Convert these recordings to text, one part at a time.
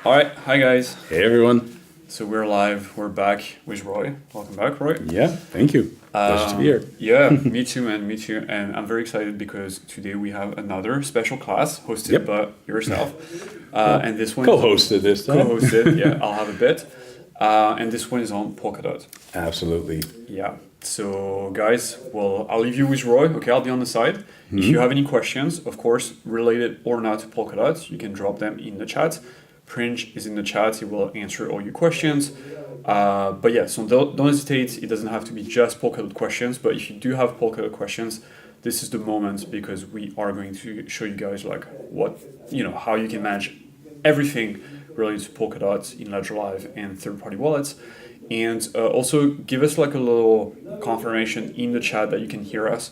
All right, hi guys. Hey everyone. So we're live. We're back with Roy. Welcome back, Roy. Yeah, thank you. Pleasure to be here. Yeah, me too, man. Me too. And I'm very excited because today we have another special class hosted by yourself. And this one Co-hosted this time. Co-hosted. Yeah, I'll have a bit. And this one is on Polkadot. Absolutely. Yeah. So guys, well, I'll leave you with Roy. Okay, I'll be on the side. Mm-hmm. If you have any questions, of course, related or not to Polkadot, you can drop them in the chat. Prince is in the chat. He will answer all your questions. But yeah, so don't hesitate. It doesn't have to be just Polkadot questions. But if you do have Polkadot questions, this is the moment because we are going to show you guys like how you can manage everything related to Polkadot in Ledger Live and third-party wallets. And also give us like a little confirmation in the chat that you can hear us.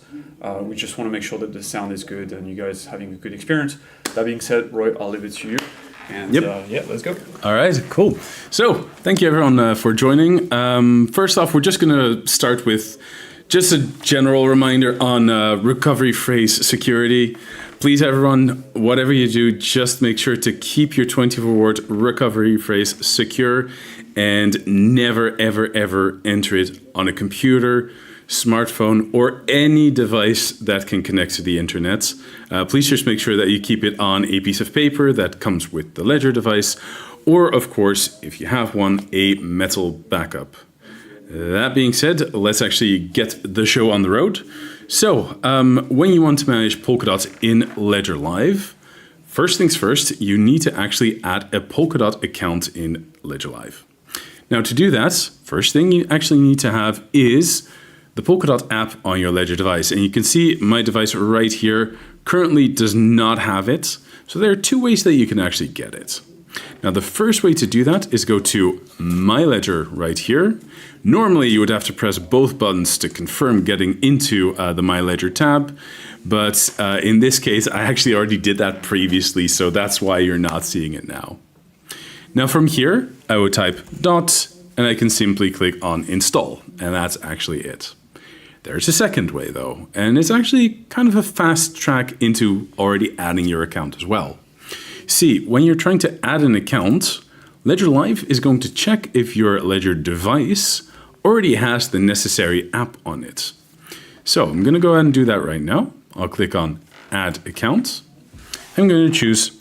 We just want to make sure that the sound is good and you guys having a good experience. That being said, Roy, I'll leave it to you. And let's go. All right, cool. So thank you everyone for joining. First off, we're just going to start with just a general reminder on recovery phrase security. Please, everyone, whatever you do, just make sure to keep your 24-word recovery phrase secure and never, ever, ever enter it on a computer, smartphone, or any device that can connect to the internet. Please just make sure that you keep it on a piece of paper that comes with the Ledger device, or of course, if you have one, a metal backup. That being said, let's actually get the show on the road. So, when you want to manage Polkadot in Ledger Live, first things first, you need to actually add a Polkadot account in Ledger Live. Now, to do that, first thing you actually need to have is the Polkadot app on your Ledger device. And you can see my device right here currently does not have it. So there are two ways that you can actually get it. Now, the first way to do that is go to My Ledger right here. Normally, you would have to press both buttons to confirm getting into the My Ledger tab. But in this case, I actually already did that previously, so that's why you're not seeing it now. Now, from here, I would type dot, and I can simply click on install, and that's actually it. There's a second way, though, and it's actually kind of a fast track into already adding your account as well. See, when you're trying to add an account, Ledger Live is going to check if your Ledger device already has the necessary app on it. So I'm going to go ahead and do that right now. I'll click on Add Account. I'm going to choose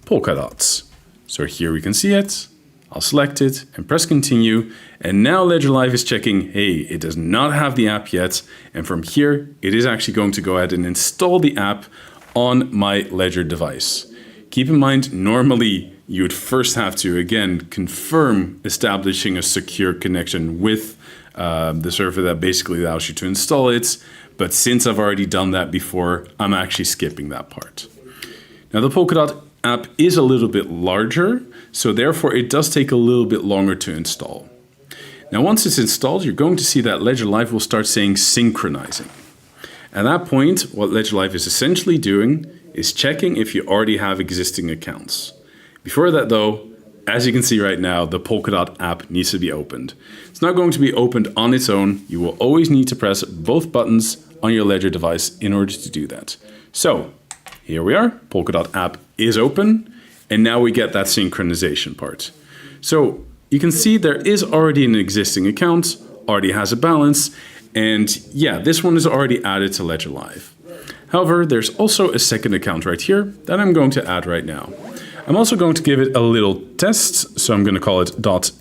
Polkadot. So here we can see it. I'll select it and press continue. And now Ledger Live is checking, hey, it does not have the app yet. And from here, it is actually going to go ahead and install the app on my Ledger device. Keep in mind, normally you would first have to, again, confirm establishing a secure connection with the server that basically allows you to install it. But since I've already done that before, I'm actually skipping that part. Now the Polkadot app is a little bit larger, so therefore it does take a little bit longer to install. Now once it's installed, you're going to see that Ledger Live will start saying synchronizing. At that point, what Ledger Live is essentially doing is checking if you already have existing accounts. Before that though, as you can see right now, the Polkadot app needs to be opened. It's not going to be opened on its own. You will always need to press both buttons on your Ledger device in order to do that. So here we are, Polkadot app is open, and now we get that synchronization part. So you can see there is already an existing account, already has a balance, and yeah, this one is already added to Ledger Live. However, there's also a second account right here that I'm going to add right now. I'm also going to give it a little test, so I'm going to call it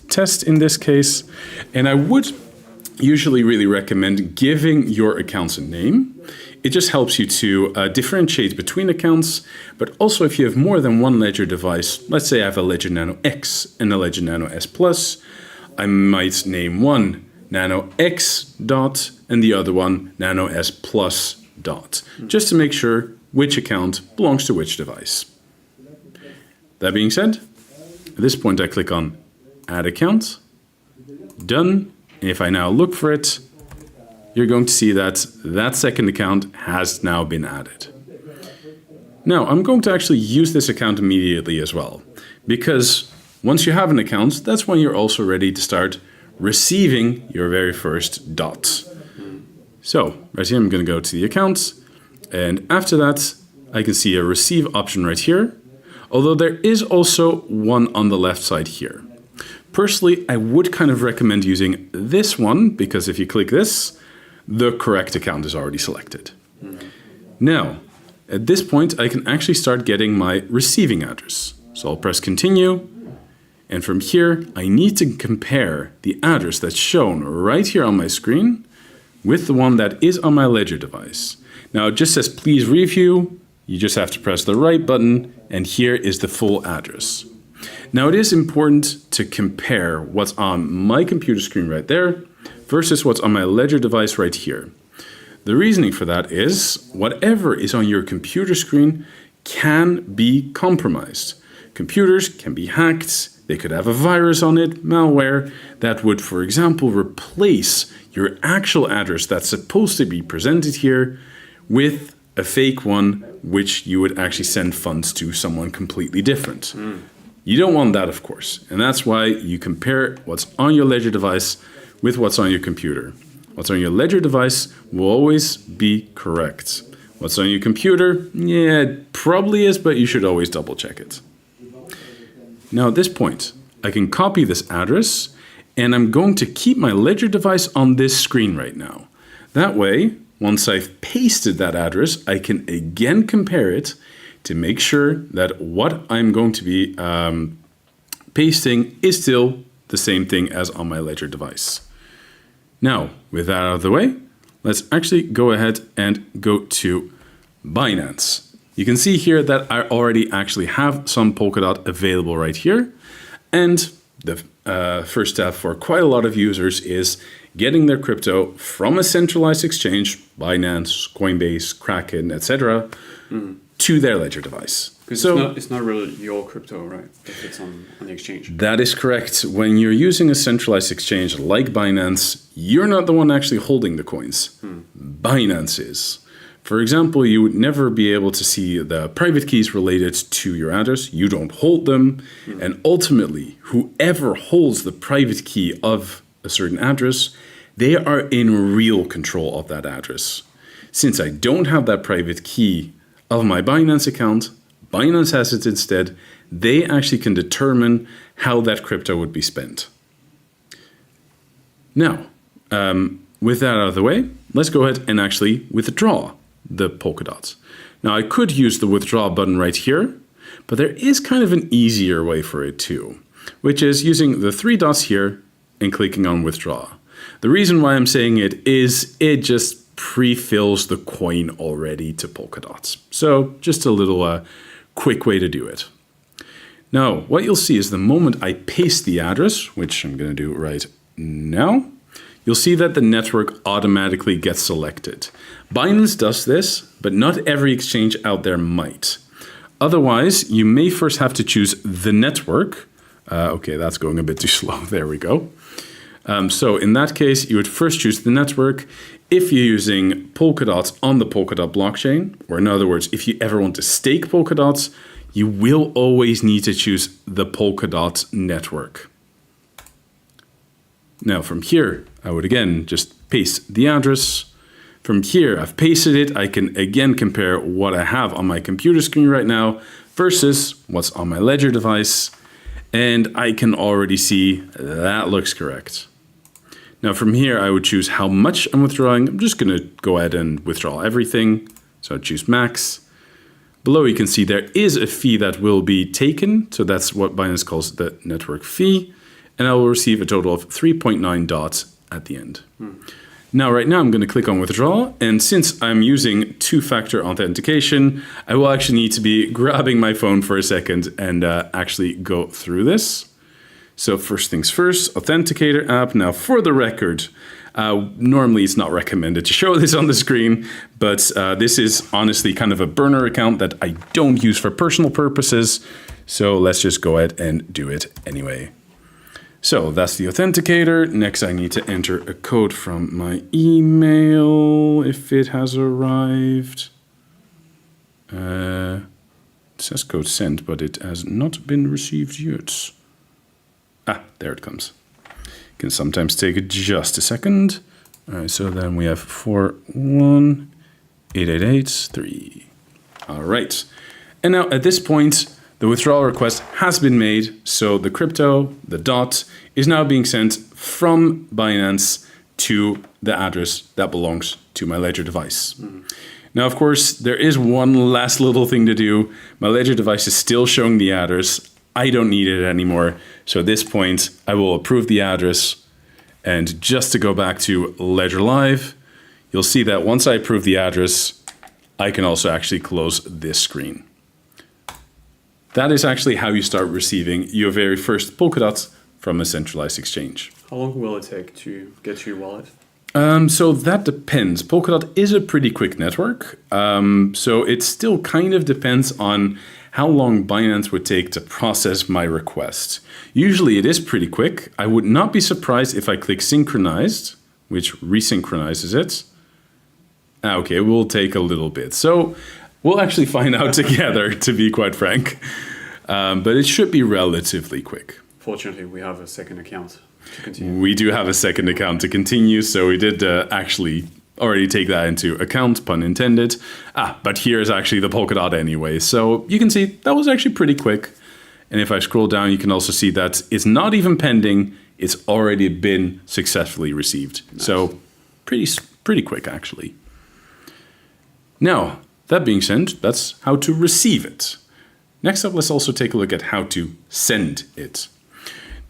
.test in this case, and I would usually really recommend giving your accounts a name. It just helps you to differentiate between accounts, but also if you have more than one Ledger device, let's say I have a Ledger Nano X and a Ledger Nano S Plus, I might name one Nano X dot and the other one Nano S Plus dot, just to make sure which account belongs to which device. That being said, at this point I click on Add Account, done, and if I now look for it, you're going to see that that second account has now been added. Now, I'm going to actually use this account immediately as well, because once you have an account, that's when you're also ready to start receiving your very first dot. So, right here, I'm going to go to the account, and after that, I can see a receive option right here. although there is also one on the left side here. Personally, I would kind of recommend using this one because if you click this, the correct account is already selected. Now, at this point, I can actually start getting my receiving address. So I'll press continue. And from here, I need to compare the address that's shown right here on my screen with the one that is on my Ledger device. Now, it just says, please review. You just have to press the right button, and here is the full address. Now, it is important to compare what's on my computer screen right there versus what's on my Ledger device right here. The reasoning for that is whatever is on your computer screen can be compromised. Computers can be hacked. They could have a virus on it, malware, that would, for example, replace your actual address that's supposed to be presented here with a fake one, which you would actually send funds to someone completely different. You don't want that, of course. And that's why you compare what's on your Ledger device with what's on your computer. What's on your Ledger device will always be correct. What's on your computer? Yeah, it probably is, but you should always double check it. Now at this point, I can copy this address and I'm going to keep my Ledger device on this screen right now. That way, once I've pasted that address, I can again compare it to make sure that what I'm going to be pasting is still the same thing as on my Ledger device. Now, with that out of the way, let's actually go ahead and go to Binance. You can see here that I already actually have some Polkadot available right here. And the first step for quite a lot of users is getting their crypto from a centralized exchange, Binance, Coinbase, Kraken, etc., to their Ledger device. Because it's not really your crypto, right? If it's on the exchange. That is correct. When you're using a centralized exchange like Binance, you're not the one actually holding the coins. Binance is. For example, you would never be able to see the private keys related to your address. You don't hold them. And ultimately, whoever holds the private key of a certain address, they are in real control of that address. Since I don't have that private key of my Binance account, Binance has it instead. They actually can determine how that crypto would be spent. Now, with that out of the way, let's go ahead and actually withdraw the Polkadot. Now I could use the withdraw button right here, but there is kind of an easier way for it too, which is using the three dots here and clicking on withdraw. The reason why I'm saying it is it just pre-fills the coin already to Polkadot. So just a little quick way to do it. Now what you'll see is the moment I paste the address, which I'm going to do right now, you'll see that the network automatically gets selected. Binance does this, but not every exchange out there might. Otherwise, you may first have to choose the network. Okay, that's going a bit too slow. There we go. So in that case, you would first choose the network. If you're using Polkadot on the Polkadot blockchain, or in other words, if you ever want to stake Polkadots, you will always need to choose the Polkadot network. Now from here, I would again just paste the address. From here, I've pasted it. I can again compare what I have on my computer screen right now versus what's on my Ledger device. And I can already see that looks correct. Now from here, I would choose how much I'm withdrawing. I'm just going to go ahead and withdraw everything. So I choose max. Below you can see there is a fee that will be taken. So that's what Binance calls the network fee. And I will receive a total of 3.9 dots at the end. Now, right now, I'm going to click on withdraw. And since I'm using two-factor authentication, I will actually need to be grabbing my phone for a second and actually go through this. So first things first, Authenticator app. Now, for the record, normally it's not recommended to show this on the screen, but this is honestly kind of a burner account that I don't use for personal purposes. So let's just go ahead and do it anyway. So that's the authenticator. Next, I need to enter a code from my email if it has arrived. It says code sent, but it has not been received yet. Ah, there it comes. Can sometimes take just a second. All right, so then we have 4188883. All right. And now at this point, The withdrawal request has been made, so the crypto, the DOT, is now being sent from Binance to the address that belongs to my Ledger device. Now, of course, there is one last little thing to do. My Ledger device is still showing the address. I don't need it anymore. So at this point, I will approve the address. And just to go back to Ledger Live, you'll see that once I approve the address, I can also actually close this screen. That is actually how you start receiving your very first Polkadot from a centralized exchange. How long will it take to get to your wallet? So that depends. Polkadot is a pretty quick network. So it still kind of depends on how long Binance would take to process my request. Usually it is pretty quick. I would not be surprised if I click synchronized, which resynchronizes it. Okay, it will take a little bit. So we'll actually find out together, to be quite frank. But it should be relatively quick. Fortunately, we have a second account to continue. We do have a second account to continue, so we did actually already take that into account, pun intended. But here is actually the Polkadot anyway. So you can see that was actually pretty quick. And if I scroll down, you can also see that it's not even pending. It's already been successfully received. Nice. So pretty quick, actually. Now, that being said, that's how to receive it. Next up, let's also take a look at how to send it.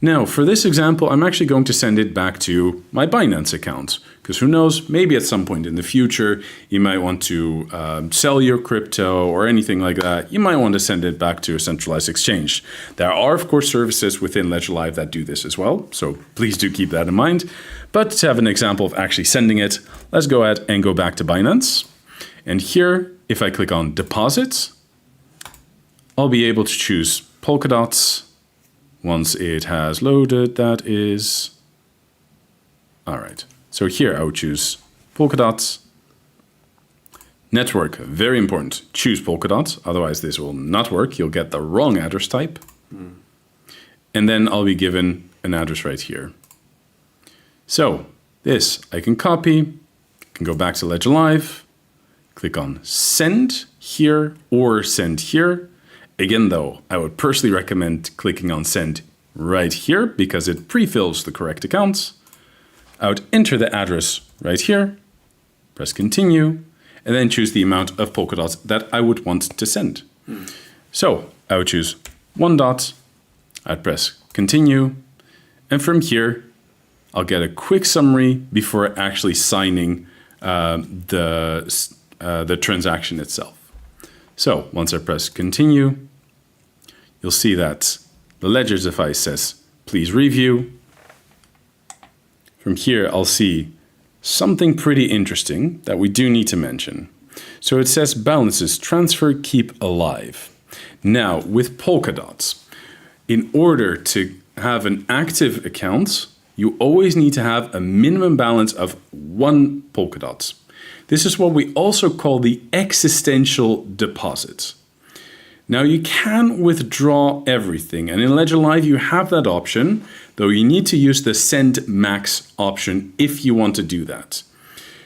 Now, for this example, I'm actually going to send it back to my Binance account. Because who knows, maybe at some point in the future, you might want to sell your crypto or anything like that. You might want to send it back to a centralized exchange. There are, of course, services within Ledger Live that do this as well. So please do keep that in mind. But to have an example of actually sending it, let's go ahead and go back to Binance. And here, if I click on Deposit, I'll be able to choose Polkadot. Once it has loaded, that is... All right. So here I would choose Polkadot. Network, very important. Choose Polkadot, otherwise this will not work. You'll get the wrong address type. And then I'll be given an address right here. So this I can copy, can go back to Ledger Live, click on Send here or Send here. Again, though, I would personally recommend clicking on Send right here because it pre-fills the correct accounts. I would enter the address right here, press Continue, and then choose the amount of Polkadot that I would want to send. So I would choose $1. I'd press Continue, and from here, I'll get a quick summary before actually signing the transaction itself. So once I press Continue, you'll see that the Ledger device says, please review. From here, I'll see something pretty interesting that we do need to mention. So it says balances transfer keep alive. Now, with Polkadot, in order to have an active account, you always need to have a minimum balance of 1 Polkadot. This is what we also call the existential deposit. Now you can withdraw everything, and in Ledger Live you have that option, though you need to use the send max option if you want to do that.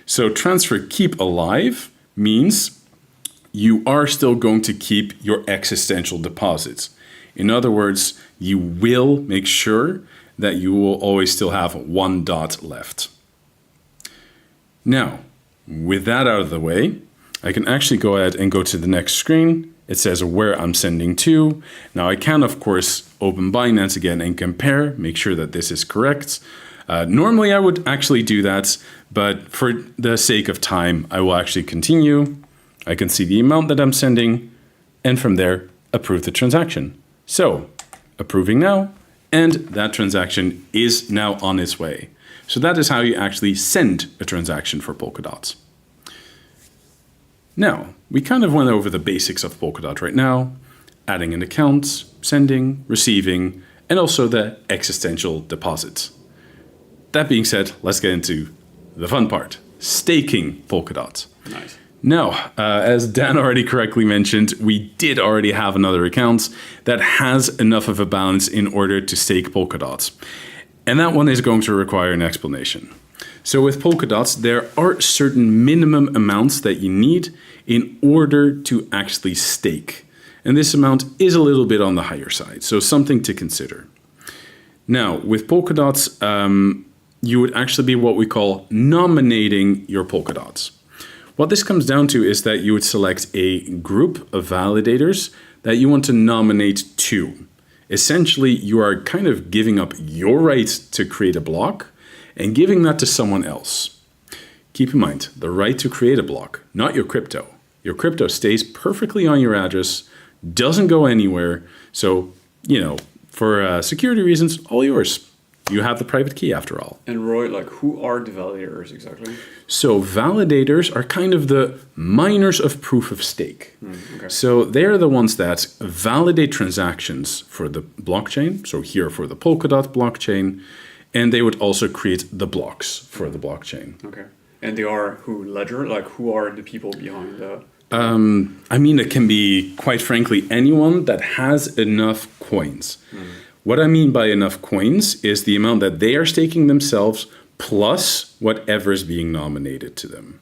So transfer keep alive means you are still going to keep your existential deposits. In other words, you will make sure that you will always still have 1 dot left. Now, with that out of the way, I can actually go ahead and go to the next screen. It says where I'm sending to. Now I can, of course, open Binance again and compare, make sure that this is correct. Normally I would actually do that, but for the sake of time, I will actually continue. I can see the amount that I'm sending, and from there, approve the transaction. So, approving now, and that transaction is now on its way. So that is how you actually send a transaction for Polkadot. Now, we kind of went over the basics of Polkadot right now, adding an account, sending, receiving, and also the existential deposit. That being said, let's get into the fun part, staking Polkadot. Nice. Now, as Dan already correctly mentioned, we did already have another account that has enough of a balance in order to stake Polkadot. And that one is going to require an explanation. So with Polkadot, there are certain minimum amounts that you need in order to actually stake. and this amount is a little bit on the higher side, so something to consider. Now, with Polkadots, you would actually be what we call nominating your Polkadots. What this comes down to is that you would select a group of validators that you want to nominate to. Essentially, you are kind of giving up your right to create a block and giving that to someone else. Keep in mind, the right to create a block, not your crypto. Your crypto stays perfectly on your address, doesn't go anywhere. So, for security reasons, all yours. You have the private key after all. And Roy, who are the validators exactly? So validators are kind of the miners of proof of stake. Okay. So they're the ones that validate transactions for the blockchain. So here for the Polkadot blockchain. And they would also create the blocks for the blockchain. Okay. And they are who? Ledger? Who are the people behind the... It can be, quite frankly, anyone that has enough coins. What I mean by enough coins is the amount that they are staking themselves plus whatever is being nominated to them.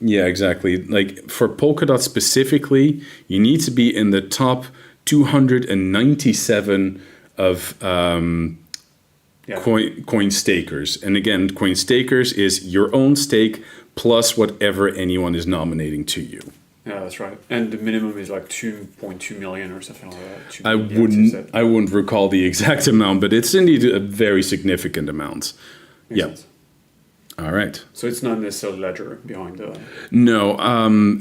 Yeah, exactly. For Polkadot specifically, you need to be in the top 297 of coin stakers. And again, coin stakers is your own stake plus whatever anyone is nominating to you. Yeah, that's right. And the minimum is 2.2 million or something like that. I wouldn't recall the exact amount, but it's indeed a very significant amount. Makes sense. All right. So it's not necessarily Ledger behind the... No.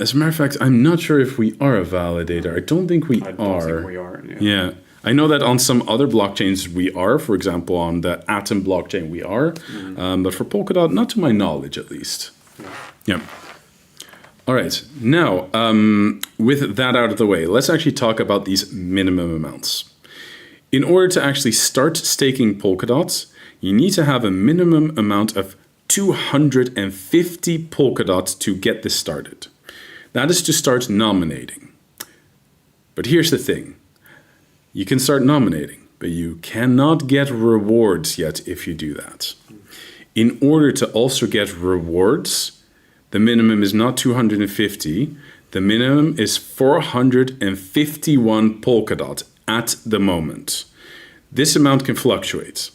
As a matter of fact, I'm not sure if we are a validator. I don't think we are. I don't think we are. Yeah. I know that on some other blockchains we are. For example, on the Atom blockchain we are. But for Polkadot, not to my knowledge at least. Yeah. All right, now, with that out of the way, let's actually talk about these minimum amounts. In order to actually start staking Polkadots, you need to have a minimum amount of 250 Polkadots to get this started. That is to start nominating. But here's the thing. You can start nominating, but you cannot get rewards yet if you do that. In order to also get rewards, the minimum is not 250. The minimum is 451 Polkadot at the moment. This amount can fluctuate.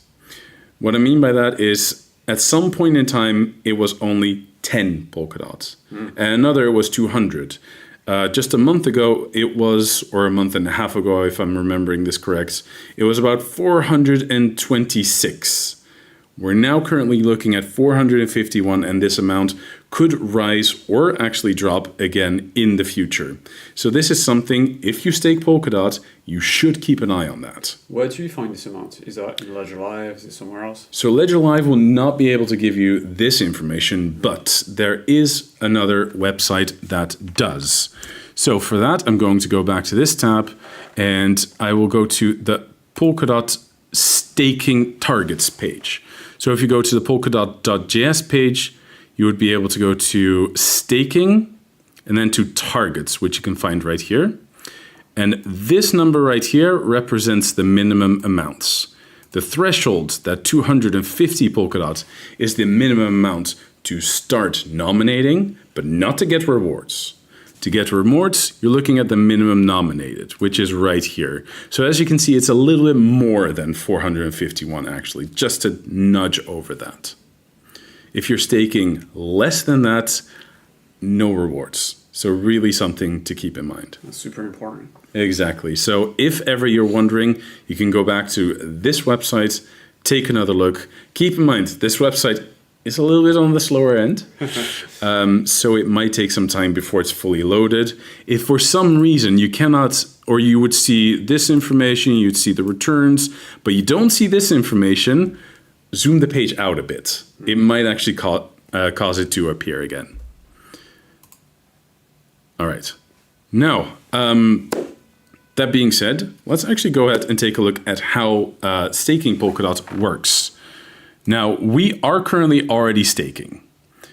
What I mean by that is at some point in time, it was only 10 Polkadots. And another was 200. Just a month ago, it was, or a month and a half ago, if I'm remembering this correct, it was about 426. We're now currently looking at 451, and this amount could rise or actually drop again in the future. So this is something, if you stake Polkadot, you should keep an eye on that. Where do you find this amount? Is that in Ledger Live? Is it somewhere else? So Ledger Live will not be able to give you this information, but there is another website that does. So for that, I'm going to go back to this tab, and I will go to the Polkadot staking targets page. So if you go to the polkadot.js page, you would be able to go to staking and then to targets, which you can find right here. And this number right here represents the minimum amounts. The threshold, that 250 Polkadot, is the minimum amount to start nominating, but not to get rewards. To get rewards, you're looking at the minimum nominated, which is right here. So as you can see, it's a little bit more than 451 actually, just to nudge over that. If you're staking less than that, no rewards. So really something to keep in mind. That's super important. Exactly. So if ever you're wondering, you can go back to this website, take another look. Keep in mind, this website is a little bit on the slower end. So it might take some time before it's fully loaded. If for some reason you cannot, or you would see this information, you'd see the returns, but you don't see this information, zoom the page out a bit. It might actually cause it to appear again. All right. Now, that being said, let's actually go ahead and take a look at how staking Polkadot works. Now, we are currently already staking.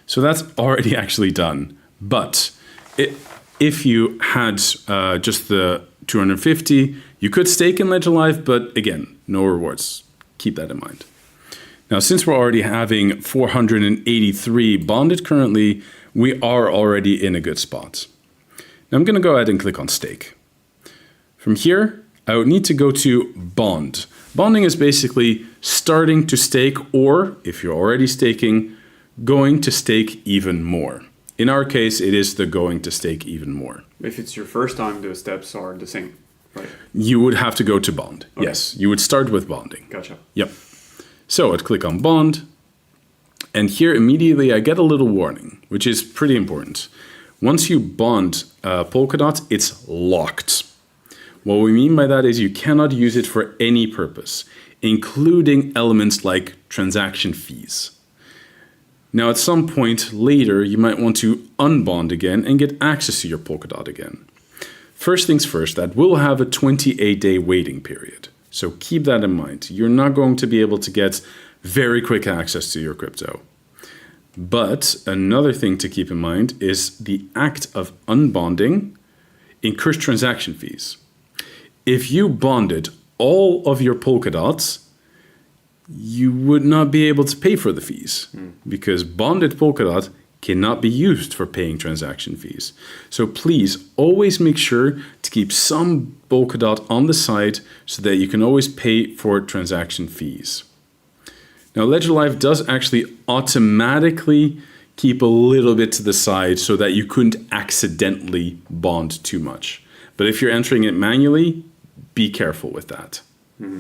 So that's already actually done. But if you had just the 250, you could stake in Ledger Live, but again, no rewards. Keep that in mind. Now, since we're already having 483 bonded currently, we are already in a good spot. Now, I'm going to go ahead and click on stake. From here, I would need to go to bond. Bonding is basically starting to stake, or if you're already staking, going to stake even more. In our case, it is the going to stake even more. If it's your first time, the steps are the same, right? You would have to go to bond. Okay. Yes, you would start with bonding. Gotcha. Yep. So I'd click on bond, and here immediately I get a little warning, which is pretty important. Once you bond Polkadot, it's locked. What we mean by that is you cannot use it for any purpose, including elements like transaction fees. Now, at some point later, you might want to unbond again and get access to your Polkadot again. First things first, that will have a 28-day waiting period. So keep that in mind. You're not going to be able to get very quick access to your crypto. But another thing to keep in mind is the act of unbonding incurs transaction fees. If you bonded all of your Polkadots, you would not be able to pay for the fees because bonded Polkadot cannot be used for paying transaction fees. So please always make sure to keep some Polkadot on the side so that you can always pay for transaction fees. Now, Ledger Live does actually automatically keep a little bit to the side so that you couldn't accidentally bond too much. But if you're entering it manually, be careful with that.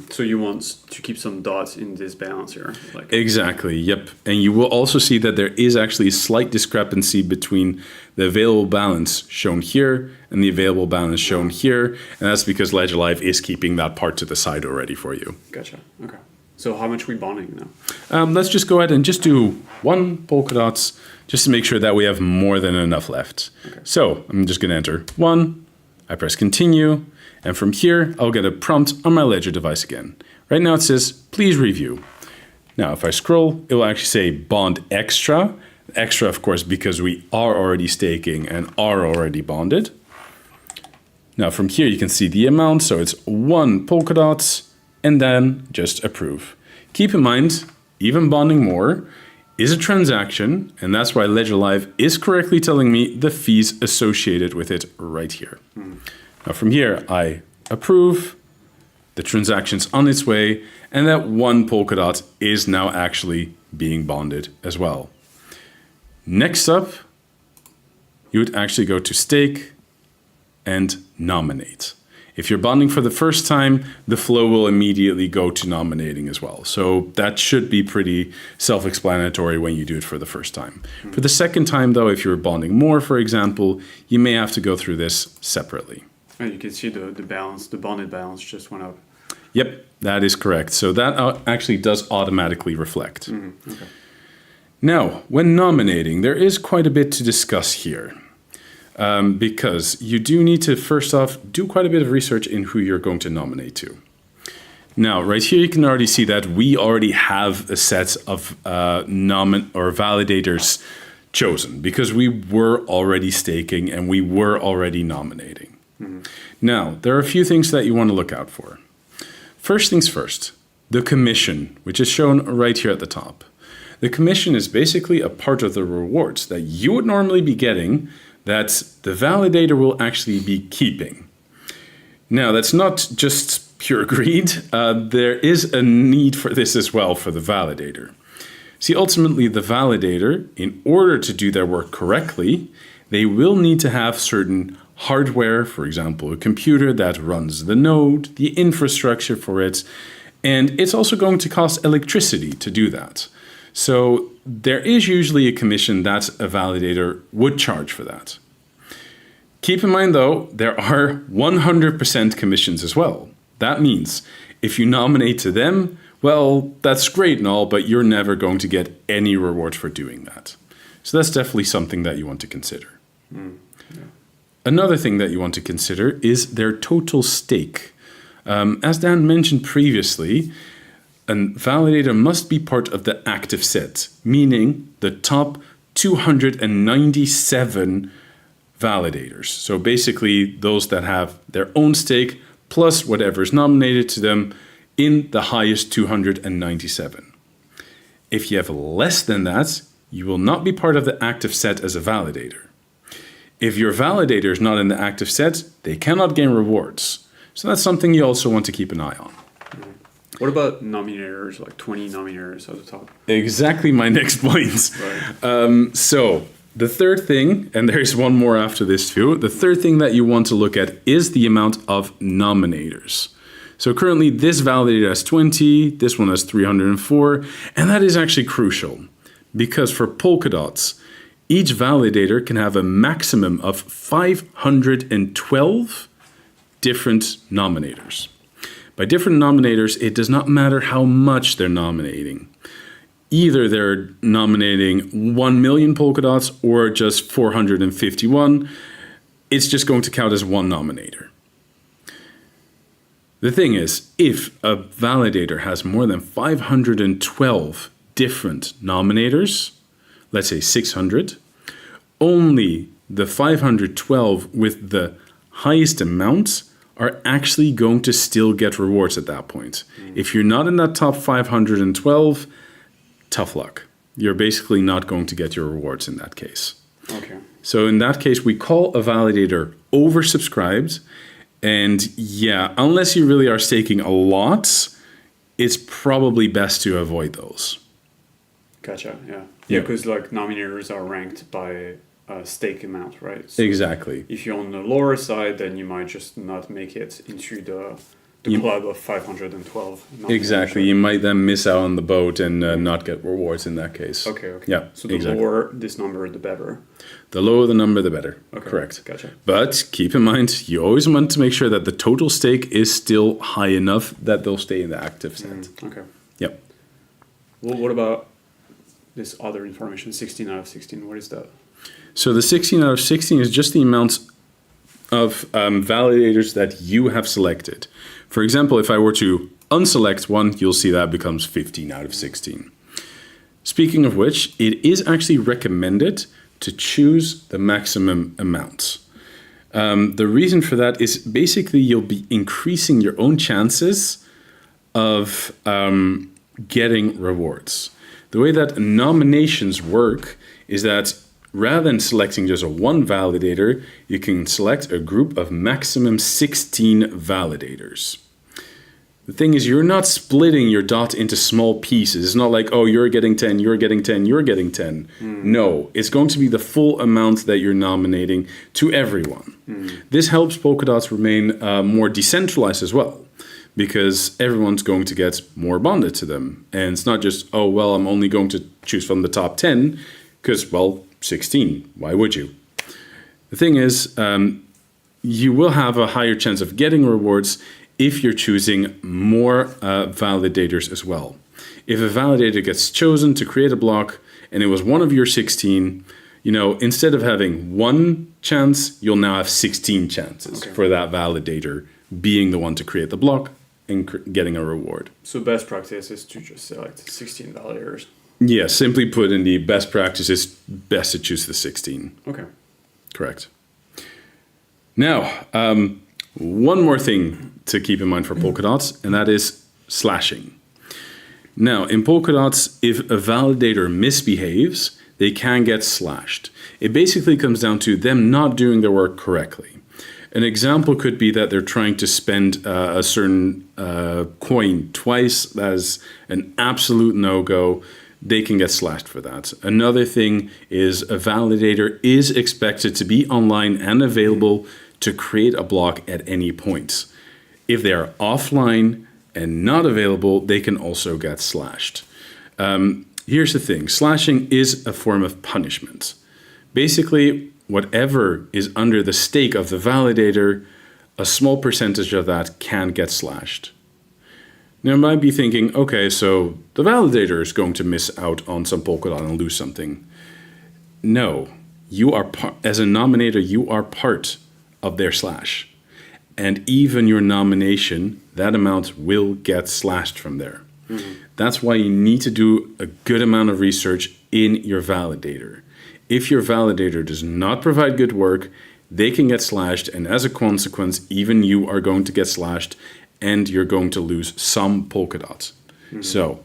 So you want to keep some dots in this balance here. Exactly, yep. And you will also see that there is actually a slight discrepancy between the available balance shown here and the available balance shown here. And that's because Ledger Live is keeping that part to the side already for you. Gotcha. Okay. So how much are we bonding now? Let's just go ahead and just do one Polkadots just to make sure that we have more than enough left. Okay. So I'm just going to enter 1. I press continue. And from here, I'll get a prompt on my Ledger device again. Right now it says, please review. Now, if I scroll, it will actually say bond extra. Extra, of course, because we are already staking and are already bonded. Now, from here, you can see the amount. So it's 1 Polkadot and then just approve. Keep in mind, even bonding more is a transaction. And that's why Ledger Live is correctly telling me the fees associated with it right here. Now from here, I approve, the transaction's on its way, and that 1 Polkadot is now actually being bonded as well. Next up, you would actually go to stake and nominate. If you're bonding for the first time, the flow will immediately go to nominating as well. So that should be pretty self-explanatory when you do it for the first time. For the second time, though, if you're bonding more, for example, you may have to go through this separately. And you can see the balance, the bonded balance just went up. Yep, that is correct. So that actually does automatically reflect. Okay. Now, when nominating, there is quite a bit to discuss here. Because you do need to, first off, do quite a bit of research in who you're going to nominate to. Now, right here, you can already see that we already have a set of validators chosen because we were already staking and we were already nominating. Now, there are a few things that you want to look out for. First things first, the commission, which is shown right here at the top. The commission is basically a part of the rewards that you would normally be getting that the validator will actually be keeping. Now, that's not just pure greed. There is a need for this as well for the validator. See, ultimately, the validator, in order to do their work correctly, they will need to have certain hardware, for example, a computer that runs the node, the infrastructure for it, and it's also going to cost electricity to do that. So there is usually a commission that a validator would charge for that. Keep in mind, though, there are 100% commissions as well. That means if you nominate to them, well, that's great and all, but you're never going to get any reward for doing that. So that's definitely something that you want to consider. Another thing that you want to consider is their total stake. As Dan mentioned previously, a validator must be part of the active set, meaning the top 297 validators. So basically those that have their own stake plus whatever is nominated to them in the highest 297. If you have less than that, you will not be part of the active set as a validator. If your validator is not in the active set, they cannot gain rewards. So that's something you also want to keep an eye on. What about nominators, like 20 nominators at the top? Exactly my next point. Right. So the third thing, and there's one more after this too, the third thing that you want to look at is the amount of nominators. So currently this validator has 20, this one has 304, and that is actually crucial because for Polkadots, each validator can have a maximum of 512 different nominators. By different nominators, it does not matter how much they're nominating. Either they're nominating 1 million Polkadots or just 451. It's just going to count as one nominator. The thing is, if a validator has more than 512 different nominators, let's say 600, only the 512 with the highest amount are actually going to still get rewards at that point. If you're not in that top 512, tough luck. You're basically not going to get your rewards in that case. Okay. So in that case, we call a validator oversubscribed. And yeah, unless you really are staking a lot, it's probably best to avoid those. Gotcha. Yeah. Yeah, because like nominators are ranked by stake amount, right? So Exactly. if you're on the lower side, then you might just not make it into the club of 512. Exactly. You might then miss out on the boat and not get rewards in that case. Okay. Yeah. So the lower this number, the better. The lower the number, the better. Okay. Correct. Gotcha. But keep in mind, you always want to make sure that the total stake is still high enough that they'll stay in the active set. Okay. Yep. Well, what about this other information, 16 out of 16? What is that? So the 16 out of 16 is just the amount of validators that you have selected. For example, if I were to unselect one, you'll see that becomes 15 out of 16. Speaking of which, it is actually recommended to choose the maximum amount. The reason for that is basically you'll be increasing your own chances of getting rewards. The way that nominations work is that rather than selecting just one validator, you can select a group of maximum 16 validators. The thing is, you're not splitting your dot into small pieces. It's not like, oh, you're getting 10, you're getting 10, you're getting 10. No, it's going to be the full amount that you're nominating to everyone. This helps Polkadots remain more decentralized as well, because everyone's going to get more bonded to them. And it's not just, oh, well, I'm only going to choose from the top 10, because, well, 16, why would you? The thing is, you will have a higher chance of getting rewards if you're choosing more validators as well. If a validator gets chosen to create a block and it was one of your 16, instead of having one chance, you'll now have 16 chances for that validator being the one to create the block and getting a reward. So best practice is to just select 16 validators. Yeah, simply put, in the best practice, it's best to choose the 16. Okay. Correct. Now, one more thing to keep in mind for Polkadots, and that is slashing. Now, in Polkadots, if a validator misbehaves, they can get slashed. It basically comes down to them not doing their work correctly. An example could be that they're trying to spend a certain coin twice. That is an absolute no-go. They can get slashed for that. Another thing is a validator is expected to be online and available to create a block at any point. If they are offline and not available, they can also get slashed. Here's the thing. Slashing is a form of punishment. Basically, whatever is under the stake of the validator, a small percentage of that can get slashed. Now, you might be thinking, okay, so the validator is going to miss out on some Polkadot and lose something. No, you are as a nominator, you are part of their slash. And even your nomination, that amount will get slashed from there. That's why you need to do a good amount of research in your validator. If your validator does not provide good work, they can get slashed, and as a consequence, even you are going to get slashed, and you're going to lose some Polkadots. So,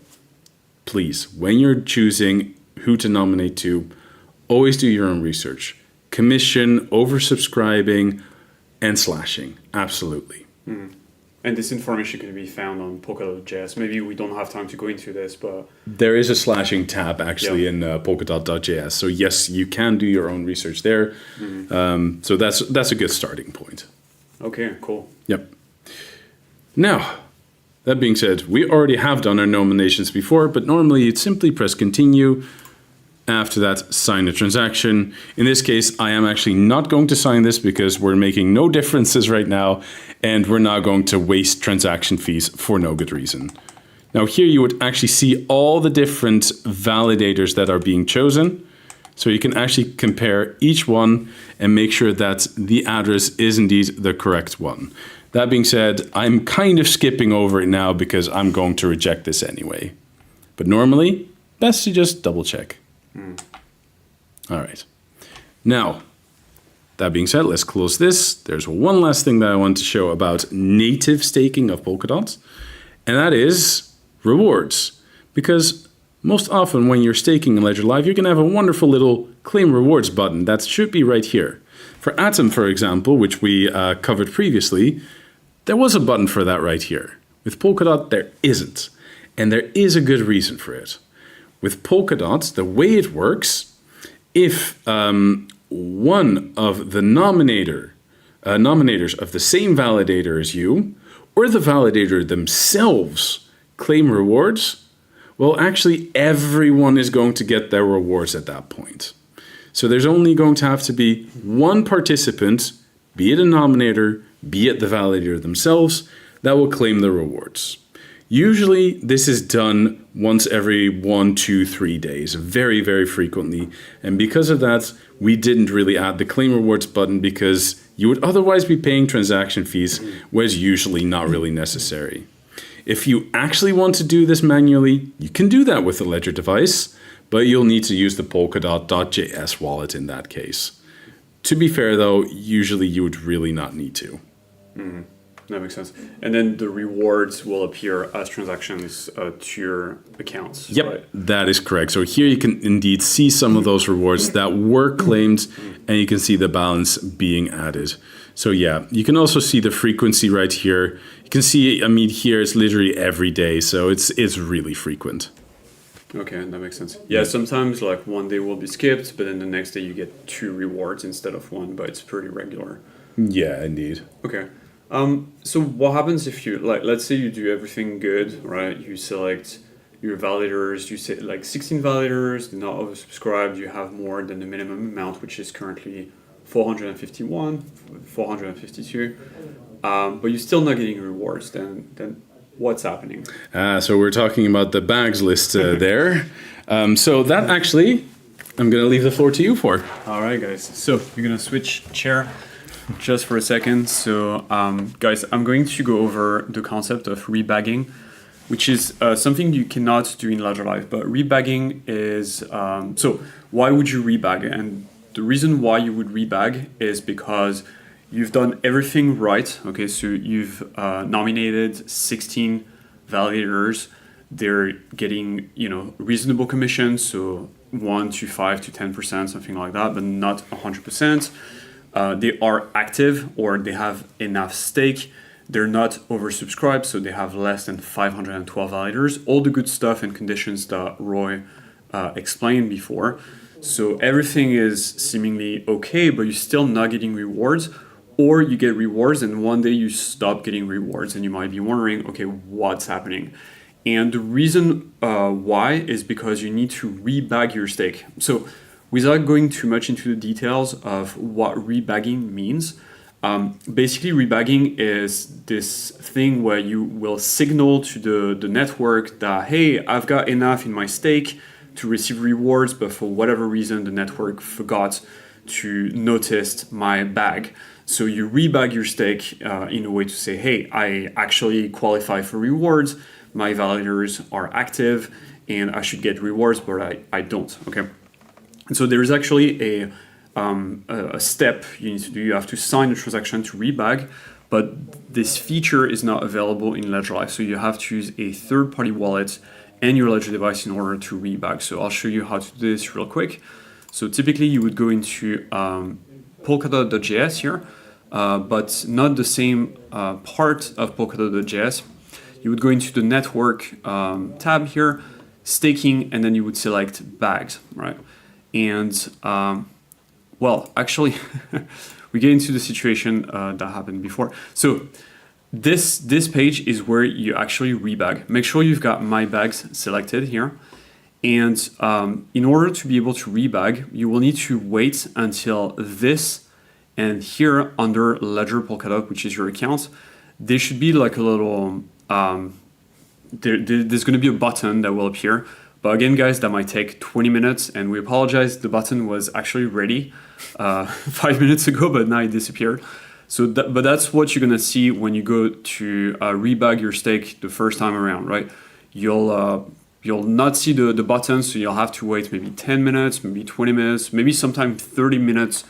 please, when you're choosing who to nominate to, always do your own research. Commission, oversubscribing, and slashing. Absolutely. And this information can be found on Polkadot.js. Maybe we don't have time to go into this, but there is a slashing tab actually in Polkadot.js. So yes, you can do your own research there. So that's a good starting point. okay, cool. Yep. Now, that being said, we already have done our nominations before, but normally you'd simply press continue. After that, sign the transaction. In this case, I am actually not going to sign this because we're making no differences right now, and we're not going to waste transaction fees for no good reason. Now here you would actually see all the different validators that are being chosen. So you can actually compare each one and make sure that the address is indeed the correct one. That being said, I'm kind of skipping over it now because I'm going to reject this anyway. But normally, best to just double check. All right. Now, that being said, let's close this. There's one last thing that I want to show about native staking of Polkadot, and that is rewards. Because most often when you're staking in Ledger Live, you're going to have a wonderful little claim rewards button that should be right here. For Atom, for example, which we covered previously, there was a button for that right here. With Polkadot, there isn't. And there is a good reason for it. With Polkadot, the way it works, if one of the nominators of the same validator as you, or the validator themselves claim rewards, well, actually everyone is going to get their rewards at that point. So there's only going to have to be one participant, be it a nominator, be it the validator themselves, that will claim the rewards. Usually this is done once every 1, 2, 3 days, very, very frequently. And because of that, we didn't really add the claim rewards button because you would otherwise be paying transaction fees, which is usually not really necessary. If you actually want to do this manually, you can do that with a Ledger device, but you'll need to use the Polkadot.js wallet in that case. To be fair though, usually you would really not need to. That makes sense. And then the rewards will appear as transactions to your accounts. Yep, right? that is correct. So here you can indeed see some of those rewards that were claimed, and you can see the balance being added. So yeah, you can also see the frequency right here. You can see, I mean, here it's literally every day, so it's really frequent. Okay, that makes sense. Yeah, sometimes like one day will be skipped, but then the next day you get 2 rewards instead of 1, but it's pretty regular. Yeah, indeed. Okay. So what happens if you, like, let's say you do everything good, right? You select your validators, you say like 16 validators, they're not oversubscribed, you have more than the minimum amount, which is currently 451, 452, but you're still not getting rewards, then what's happening? So we're talking about the bags list there. So that actually, I'm going to leave the floor to you for. All right, guys. So you're going to switch chair just for a second. So guys, I'm going to go over the concept of rebagging, which is something you cannot do in Ledger Live. But rebagging is, so why would you rebag? And the reason why you would rebag is because you've done everything right. Okay, so you've nominated 16 validators. They're getting, reasonable commissions, so 1 to 5 to 10%, something like that, but not 100%. They are active, or they have enough stake. They're not oversubscribed, so they have less than 512 validators. All the good stuff and conditions that Roy explained before. So everything is seemingly okay, but you're still not getting rewards, or you get rewards and one day you stop getting rewards, and you might be wondering, okay, what's happening? And the reason why is because you need to rebag your stake. So without going too much into the details of what rebagging means, basically rebagging is this thing where you will signal to the network that, hey, I've got enough in my stake to receive rewards, but for whatever reason, the network forgot to notice my bag. So you rebag your stake in a way to say, hey, I actually qualify for rewards, my validators are active, and I should get rewards, but I don't, okay? And so there is actually a step you need to do. You have to sign the transaction to rebag, but this feature is not available in Ledger Live. So you have to use a third-party wallet and your Ledger device in order to rebag. So I'll show you how to do this real quick. So typically you would go into Polkadot.js here. but not the same part of Polkadot.js. You would go into the network tab here, staking, and then you would select bags, right? And well, actually, we get into the situation that happened before. So this page is where you actually rebag. Make sure you've got my bags selected here. And in order to be able to rebag, you will need to wait until this and here under Ledger Polkadot, which is your account, there should be like a little, there's going to be a button that will appear. But again, guys, that might take 20 minutes, and we apologize. The button was actually ready 5 minutes ago, but now it disappeared. So, but that's what you're gonna see when you go to rebag your stake the first time around, right? You'll not see the button, so you'll have to wait maybe 10 minutes, maybe 20 minutes, maybe sometime 30 minutes.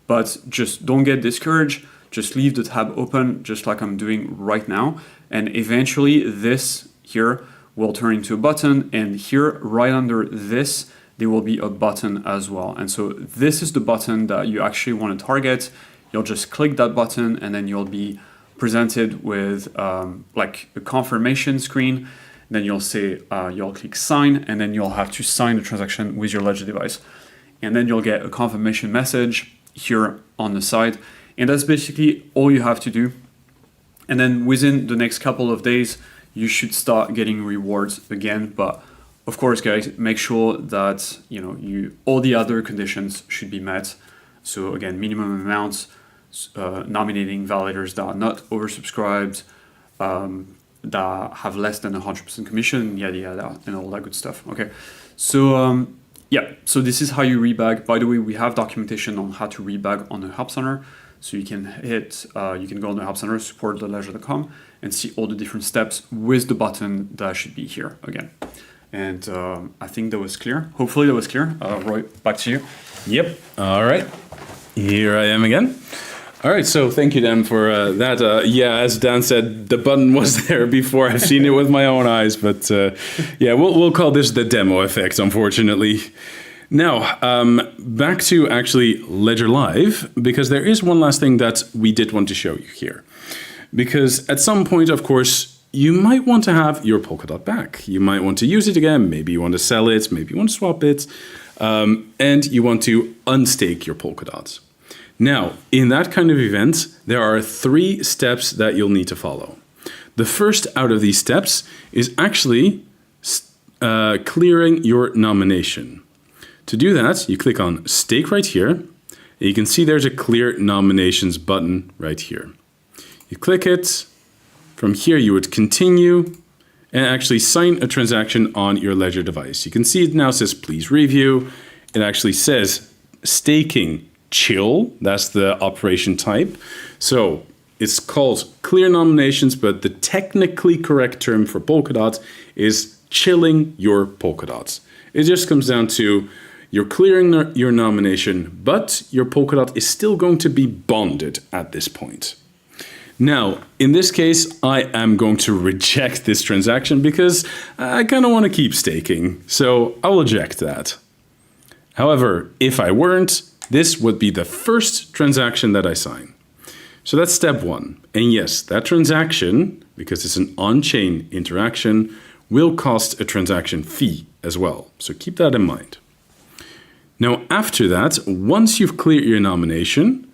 But just don't get discouraged. Just leave the tab open, just like I'm doing right now, and eventually this here will turn into a button, and here right under this there will be a button as well. And so this is the button that you actually want to target. You'll just click that button, and then you'll be presented with like a confirmation screen. Then you'll say you'll click sign, and then you'll have to sign the transaction with your Ledger device, and then you'll get a confirmation message here on the side, and that's basically all you have to do. And then within the next couple of days you should start getting rewards again. But of course, guys, make sure that all the other conditions should be met. So again, minimum amounts, nominating validators that are not oversubscribed, that have less than 100% commission, yada yada, and all that good stuff. Okay, so yeah, so this is how you rebag. By the way, we have documentation on how to rebag on the Help Center. So you can you can go on the Help Center, support.ledger.com, and see all the different steps with the button that should be here again. And I think that was clear. Hopefully that was clear. Roy, back to you. Yep. All right. Here I am again. All right, so thank you, Dan, for that. Yeah, as Dan said, the button was there before. I've seen it with my own eyes, but yeah, we'll call this the demo effect, unfortunately. Now, back to actually Ledger Live, because there is one last thing that we did want to show you here. Because at some point, of course, you might want to have your Polkadot back. You might want to use it again. Maybe you want to sell it. Maybe you want to swap it. And you want to unstake your Polkadots. Now, in that kind of event, there are 3 steps that you'll need to follow. The first out of these steps is actually clearing your nomination. To do that, you click on Stake right here, and you can see there's a Clear Nominations button right here. You click it. From here, you would continue and actually sign a transaction on your Ledger device. You can see it now says, please review. It actually says staking chill. That's the operation type. So it's called Clear Nominations, but the technically correct term for Polkadot is chilling your Polkadots. It just comes down to you're clearing your nomination, but your Polkadot is still going to be bonded at this point. Now, in this case, I am going to reject this transaction because I kind of want to keep staking, so I will eject that. However, if I weren't, this would be the first transaction that I sign. So that's step 1. And yes, that transaction, because it's an on-chain interaction, will cost a transaction fee as well. So keep that in mind. Now, after that, once you've cleared your nomination,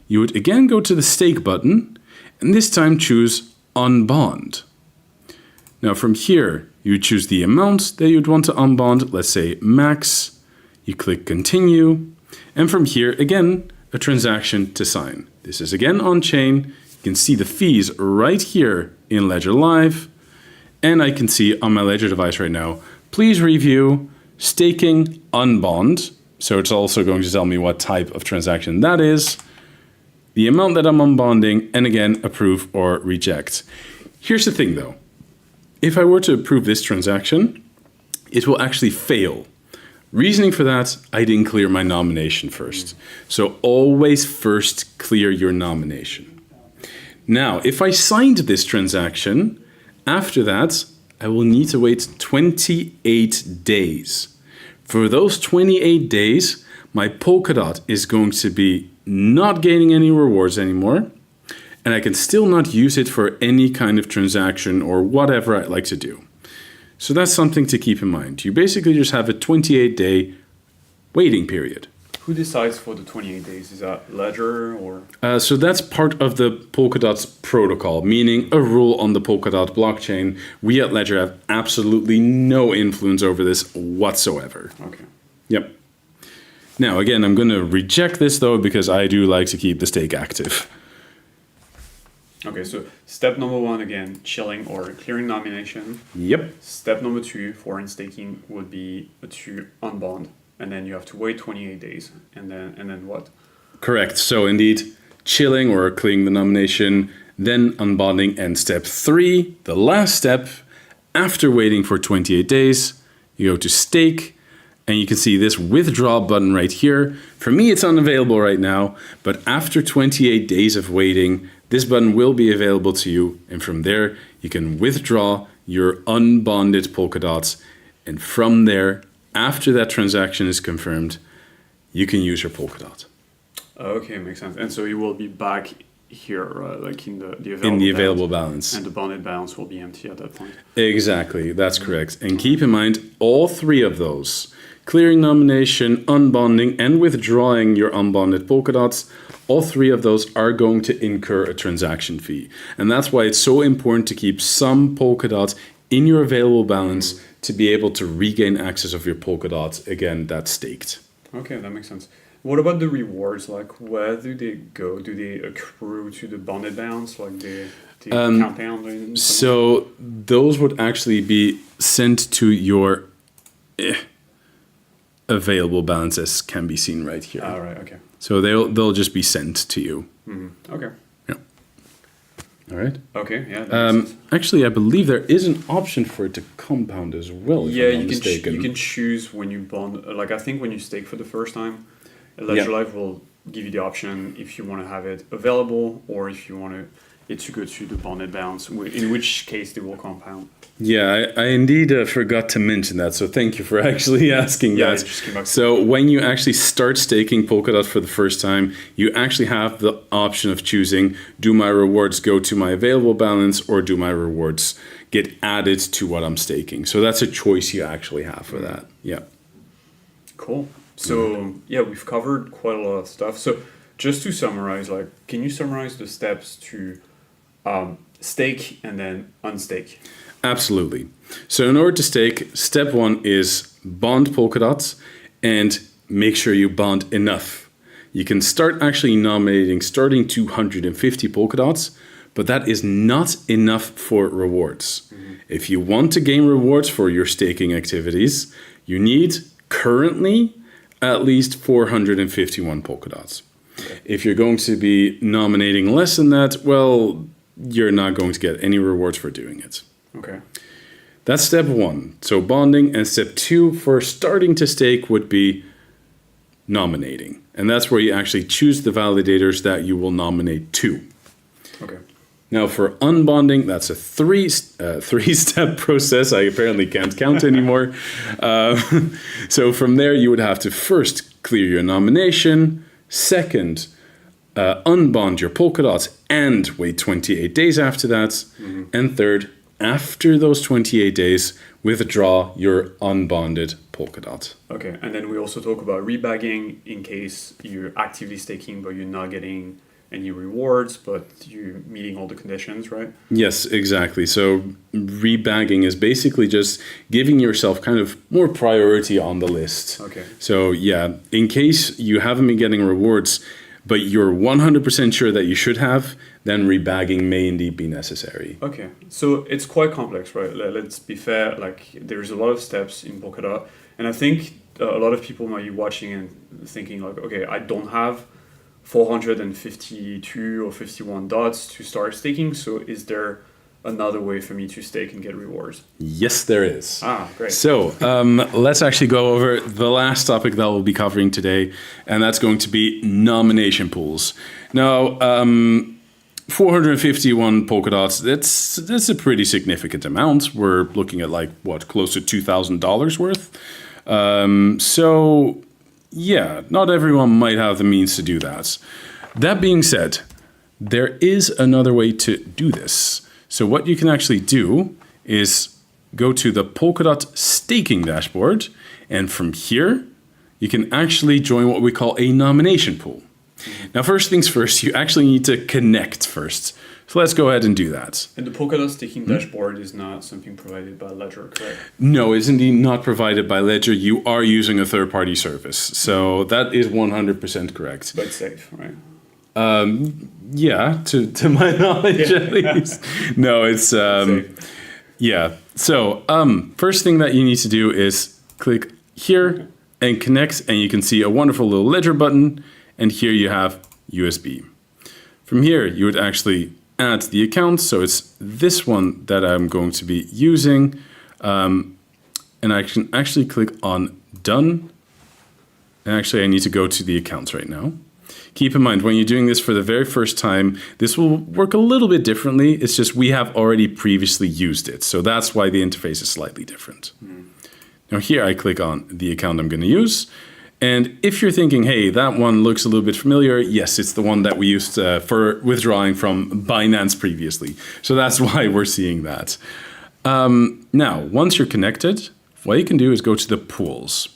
you would again go to the stake button, and this time choose unbond. Now from here, you choose the amount that you'd want to unbond, let's say max. You click continue, and from here, again, a transaction to sign. This is again on-chain. You can see the fees right here in Ledger Live, and I can see on my Ledger device right now, please review staking unbond. So it's also going to tell me what type of transaction that is, the amount that I'm unbonding, and again, approve or reject. Here's the thing though. If I were to approve this transaction, it will actually fail. Reasoning for that, I didn't clear my nomination first. So always first clear your nomination. Now, if I signed this transaction, after that, I will need to wait 28 days. For those 28 days, my Polkadot is going to be not gaining any rewards anymore. and I can still not use it for any kind of transaction or whatever I'd like to do. So that's something to keep in mind. You basically just have a 28-day waiting period. Who decides for the 28 days? Is that Ledger or? So that's part of the Polkadot's protocol, meaning a rule on the Polkadot blockchain. We at Ledger have absolutely no influence over this whatsoever. Okay. Yep. Now, again, I'm going to reject this, though, because I do like to keep the stake active. Okay, so step number 1, again, chilling or clearing nomination. Yep. Step number 2, foreign staking, would be to unbond. And then you have to wait 28 days. And then what? Correct. So, indeed, chilling or clearing the nomination, then unbonding. And step 3, the last step, after waiting for 28 days, you go to stake. And you can see this withdraw button right here. For me, it's unavailable right now, but after 28 days of waiting, this button will be available to you. And from there, you can withdraw your unbonded Polkadots. And from there, after that transaction is confirmed, you can use your Polkadot. Okay, makes sense. And so it will be back here, like in the available in the available balance. And the bonded balance will be empty at that point. Exactly, that's correct. And keep in mind, all 3 of those, clearing nomination, unbonding, and withdrawing your unbonded Polkadots, all 3 of those are going to incur a transaction fee. And that's why it's so important to keep some Polkadots in your available balance to be able to regain access of your Polkadots, again, that's staked. Okay, that makes sense. What about the rewards? Like, where do they go? Do they accrue to the bonded balance? Like, they count down? So those would actually be sent to your available balance, as can be seen right here. Ah, right, okay. So they'll just be sent to you. Mm-hmm. Okay. Yeah. All right. Okay, yeah. That makes sense. Actually, I believe there is an option for it to compound as well. Yeah, you can choose when you bond. Like, I think when you stake for the first time, Ledger Live will give you the option if you want to have it available or if you want it to go to the bonded balance, in which case they will compound. Yeah, I indeed forgot to mention that, so thank you for actually asking that. It just came back. So when you actually start staking Polkadot for the first time, you actually have the option of choosing, do my rewards go to my available balance or do my rewards get added to what I'm staking? So that's a choice you actually have for that. Yeah. Cool. So yeah, we've covered quite a lot of stuff. So just to summarize, like, can you summarize the steps to stake and then unstake? Absolutely. So in order to stake, step 1 is bond Polkadots and make sure you bond enough. You can start actually nominating starting 250 Polkadots, but that is not enough for rewards. Mm-hmm. If you want to gain rewards for your staking activities, you need currently at least 451 Polkadots. Okay. If you're going to be nominating less than that, well, you're not going to get any rewards for doing it. Okay. That's step 1. So bonding. And step 2 for starting to stake would be nominating. And that's where you actually choose the validators that you will nominate to. Okay. Now for unbonding, that's a three-step process. I apparently can't count anymore. So from there, you would have to first clear your nomination. Second, unbond your Polkadots and wait 28 days after that. Mm-hmm. And third, after those 28 days, withdraw your unbonded Polkadot. Okay, and then we also talk about rebagging in case you're actively staking but you're not getting any rewards, but you're meeting all the conditions, right? Yes, exactly. So rebagging is basically just giving yourself kind of more priority on the list. Okay. So yeah, in case you haven't been getting rewards, but you're 100% sure that you should have, then rebagging may indeed be necessary. Okay, so it's quite complex, right? Let's be fair, like there's a lot of steps in Polkadot, and I think a lot of people might be watching and thinking like, okay, I don't have 452 or 51 dots to start staking, so is there another way for me to stake and get rewards? Yes, there is. Ah, great. So let's actually go over the last topic that we'll be covering today, and that's going to be nomination pools. Now, 451 Polkadots, that's a pretty significant amount. We're looking at like, what, close to $2,000 worth? So, yeah, not everyone might have the means to do that. That being said, there is another way to do this. So what you can actually do is go to the Polkadot staking dashboard, and from here, you can actually join what we call a nomination pool. Now, first things first, you actually need to connect first. So let's go ahead and do that. And the Polkadot staking dashboard is not something provided by Ledger, correct? No, it's indeed not provided by Ledger. You are using a third-party service. So that is 100% correct. But safe, right? Yeah, to my knowledge at least. No, it's yeah. So first thing that you need to do is click here and connect, and you can see a wonderful little Ledger button, and here you have USB. From here, you would actually add the account. So it's this one that I'm going to be using, and I can actually click on done. And actually, I need to go to the accounts right now. Keep in mind, when you're doing this for the very first time, this will work a little bit differently. It's just we have already previously used it. So that's why the interface is slightly different. Now here I click on the account I'm going to use. And if you're thinking, hey, that one looks a little bit familiar, yes, it's the one that we used for withdrawing from Binance previously. So that's why we're seeing that. Now, once you're connected, what you can do is go to the pools.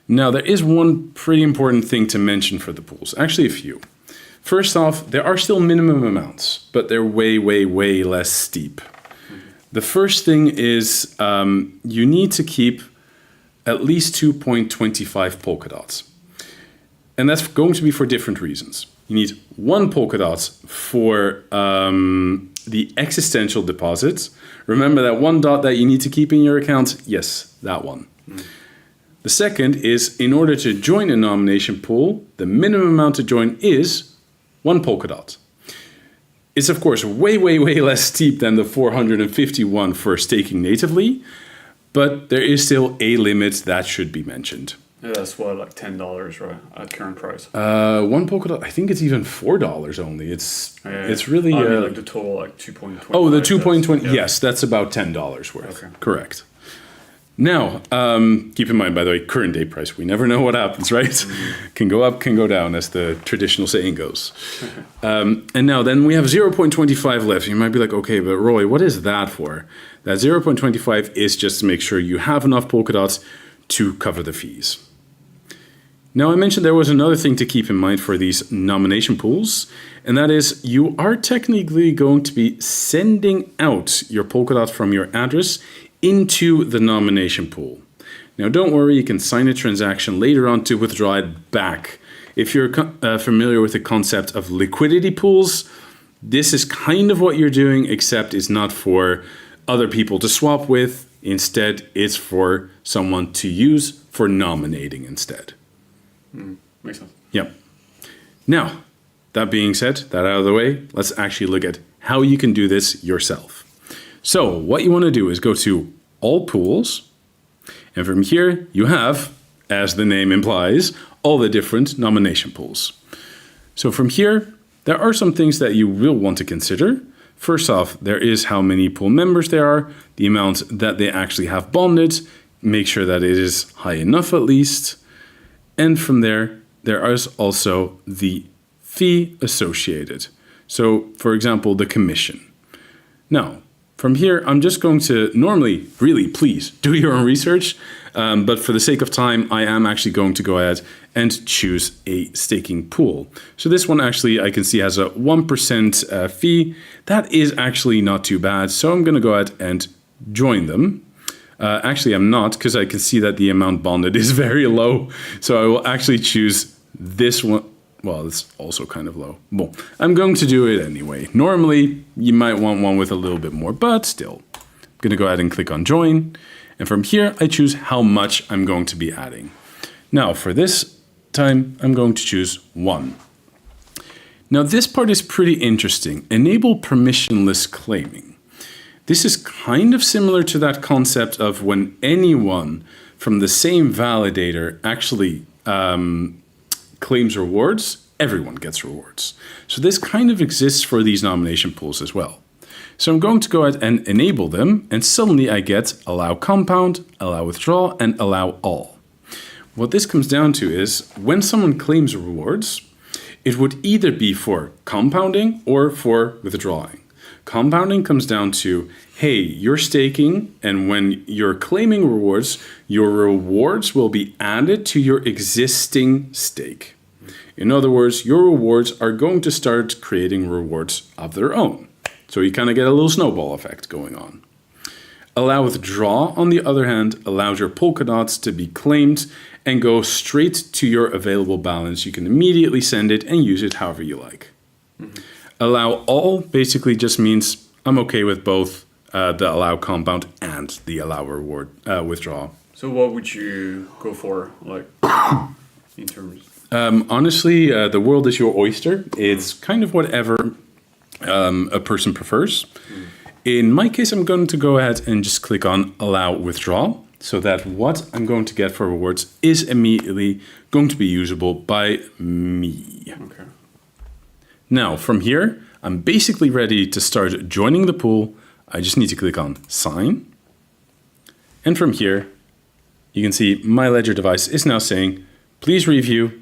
Now, there is one pretty important thing to mention for the pools. Actually, a few. First off, there are still minimum amounts, but they're way, way, way less steep. The first thing is you need to keep at least 2.25 Polkadots. And that's going to be for different reasons. You need 1 Polkadot for the existential deposits. Remember that 1 dot that you need to keep in your account? Yes, that one. The second is, in order to join a nomination pool, the minimum amount to join is 1 Polkadot. It's of course way, way, way less steep than the 451 for staking natively, but there is still a limit that should be mentioned. Yeah, that's what, like $10, right, at current price? 1 Polkadot, I think it's even $4 only. It's really... I mean, like the total, like 2.20. Oh, the 2.20, yes, that's about $10 worth. Okay. Correct. Now, keep in mind, by the way, current day price. We never know what happens, right? Can go up, can go down, as the traditional saying goes. And now then we have 0.25 left. You might be like, okay, but Roy, what is that for? That 0.25 is just to make sure you have enough Polkadots to cover the fees. Now, I mentioned there was another thing to keep in mind for these nomination pools, and that is you are technically going to be sending out your Polkadot from your address into the nomination pool. Now, don't worry, you can sign a transaction later on to withdraw it back. If you're familiar with the concept of liquidity pools, this is kind of what you're doing, except it's not for other people to swap with. Instead, it's for someone to use for nominating instead. Makes sense. Yep. Now, that being said, that out of the way, let's actually look at how you can do this yourself. So what you want to do is go to all pools, and from here you have, as the name implies, all the different nomination pools. So from here, there are some things that you will want to consider. First off, there is how many pool members there are, the amount that they actually have bonded, make sure that it is high enough at least. And from there, there is also the fee associated. So for example, the commission. Now, from here, I'm just going to normally, really, please do your own research. But for the sake of time, I am actually going to go ahead and choose a staking pool. So this one actually, I can see has a 1% fee. That is actually not too bad. So I'm going to go ahead and join them. Actually, I'm not, because I can see that the amount bonded is very low. So I will actually choose this one. Well, it's also kind of low. Well, I'm going to do it anyway. Normally, you might want one with a little bit more, but still. I'm going to go ahead and click on join. And from here, I choose how much I'm going to be adding. Now, for this time, I'm going to choose 1. Now, this part is pretty interesting. Enable permissionless claiming. This is kind of similar to that concept of when anyone from the same validator actually claims rewards, everyone gets rewards. So this kind of exists for these nomination pools as well. So I'm going to go ahead and enable them, and suddenly I get allow compound, allow withdrawal, and allow all. What this comes down to is when someone claims rewards, it would either be for compounding or for withdrawing. Compounding comes down to, hey, you're staking, and when you're claiming rewards, your rewards will be added to your existing stake. In other words, your rewards are going to start creating rewards of their own. So you kind of get a little snowball effect going on. Allow withdraw, on the other hand, allows your Polkadots to be claimed and go straight to your available balance. You can immediately send it and use it however you like. Allow all basically just means I'm okay with both the allow compound and the allow reward withdraw. So what would you go for, like, in terms? Honestly, the world is your oyster. It's kind of whatever a person prefers. In my case, I'm going to go ahead and just click on allow withdraw, so that what I'm going to get for rewards is immediately going to be usable by me. Okay. Now, from here, I'm basically ready to start joining the pool. I just need to click on sign. And from here, you can see my ledger device is now saying, please review.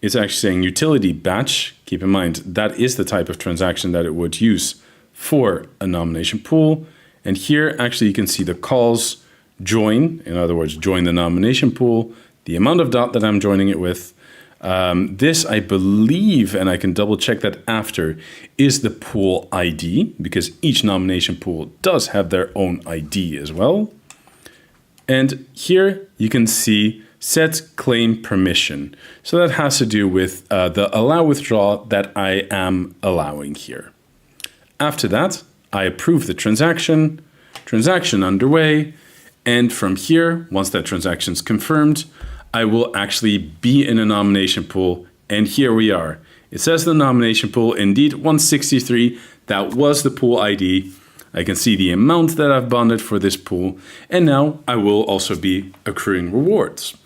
It's actually saying utility batch. Keep in mind, that is the type of transaction that it would use for a nomination pool. And here, actually, you can see the calls join. In other words, join the nomination pool, the amount of DOT that I'm joining it with. This, I believe, and I can double check that after, is the pool ID, because each nomination pool does have their own ID as well. And here you can see set claim permission. So that has to do with the allow withdraw that I am allowing here. After that, I approve the transaction underway. And from here, once that transaction is confirmed, I will actually be in a nomination pool. And here we are. It says the nomination pool, indeed 163. That was the pool ID. I can see the amount that I've bonded for this pool. And now I will also be accruing rewards.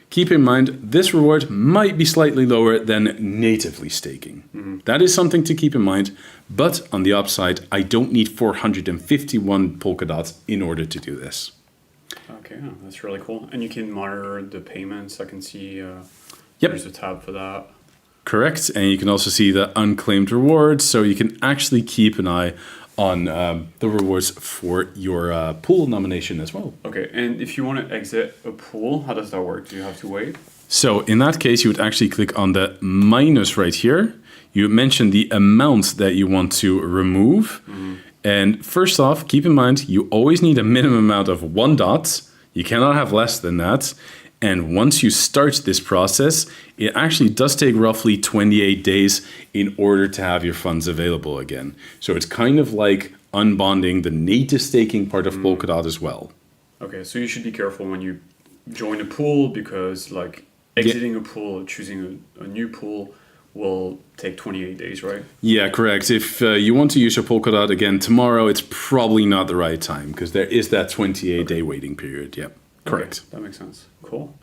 Keep in mind, this reward might be slightly lower than natively staking. That is something to keep in mind. But on the upside, I don't need 451 Polkadots in order to do this. Okay, that's really cool. And you can monitor the payments. I can see Yep. there's a tab for that. Correct. And you can also see the unclaimed rewards. So you can actually keep an eye on the rewards for your pool nomination as well. Okay, and if you want to exit a pool, how does that work? Do you have to wait? So in that case, you would actually click on the minus right here. You mention the amount that you want to remove. And first off, keep in mind, you always need a minimum amount of 1 DOT. You cannot have less than that. And once you start this process, it actually does take roughly 28 days in order to have your funds available again. So it's kind of like unbonding the native staking part of Polkadot as well. Okay, so you should be careful when you join a pool, because like exiting a pool, choosing a new pool will take 28 days, right? Yeah, correct. If you want to use your Polkadot again tomorrow, it's probably not the right time, because there is that 28-day waiting period. Yep, correct. Okay, that makes sense. Cool.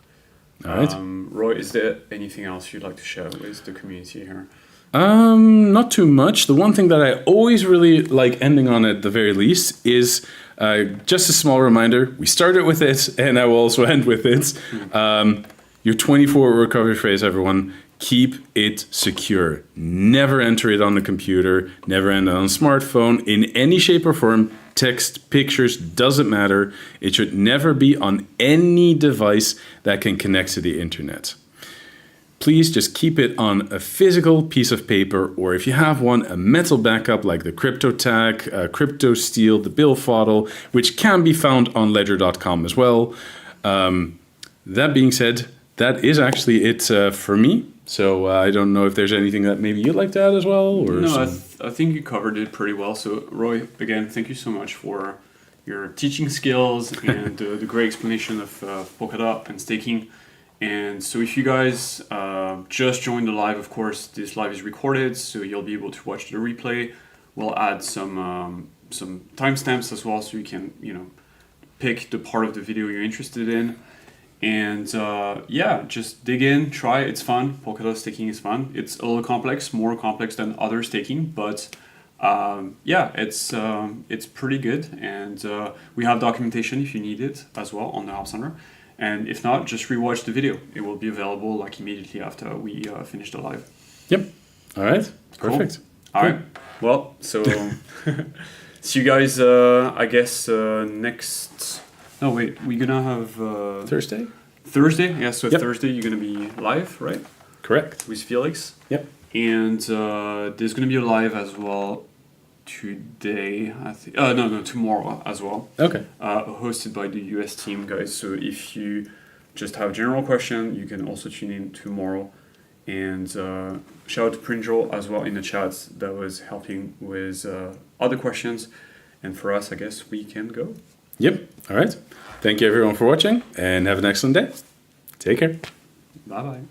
All right. Roy, is there anything else you'd like to share with the community here? Not too much. The one thing that I always really like ending on at the very least is just a small reminder. We started with it, and I will also end with it. Your 24 recovery phrase, everyone. Keep it secure. Never enter it on the computer. Never enter it on a smartphone in any shape or form. Text, pictures, doesn't matter. It should never be on any device that can connect to the internet. Please just keep it on a physical piece of paper, or if you have one, a metal backup like the crypto tag, crypto steel, the bill fodder, which can be found on ledger.com as well. That being said, that is actually it for me. So I don't know if there's anything that maybe you'd like to add as well? Or no, I think you covered it pretty well. So Roy, again, thank you so much for your teaching skills and the great explanation of Polkadot and staking. And so if you guys just joined the live, of course, this live is recorded, so you'll be able to watch the replay. We'll add some timestamps as well, so you can pick the part of the video you're interested in. And just dig in, try. It's fun. Polkadot staking is fun. It's a little complex, more complex than other staking, but it's pretty good. And we have documentation if you need it as well on the Help Center. And if not, just rewatch the video. It will be available like immediately after we finish the live. Yep. All right. Perfect. All right. Well, so see you guys. I guess next. No, wait. We're gonna have Thursday. Thursday. Yeah. So Yep. Thursday you're gonna be live, right? Correct. With Felix. Yep. And there's gonna be a live as well today. I think. No, tomorrow as well. Okay. Hosted by the US team, guys. So if you just have a general question, you can also tune in tomorrow. And shout out to Prinjol as well in the chat that was helping with other questions. And for us, I guess we can go. Yep. All right. Thank you everyone for watching and have an excellent day. Take care. Bye bye.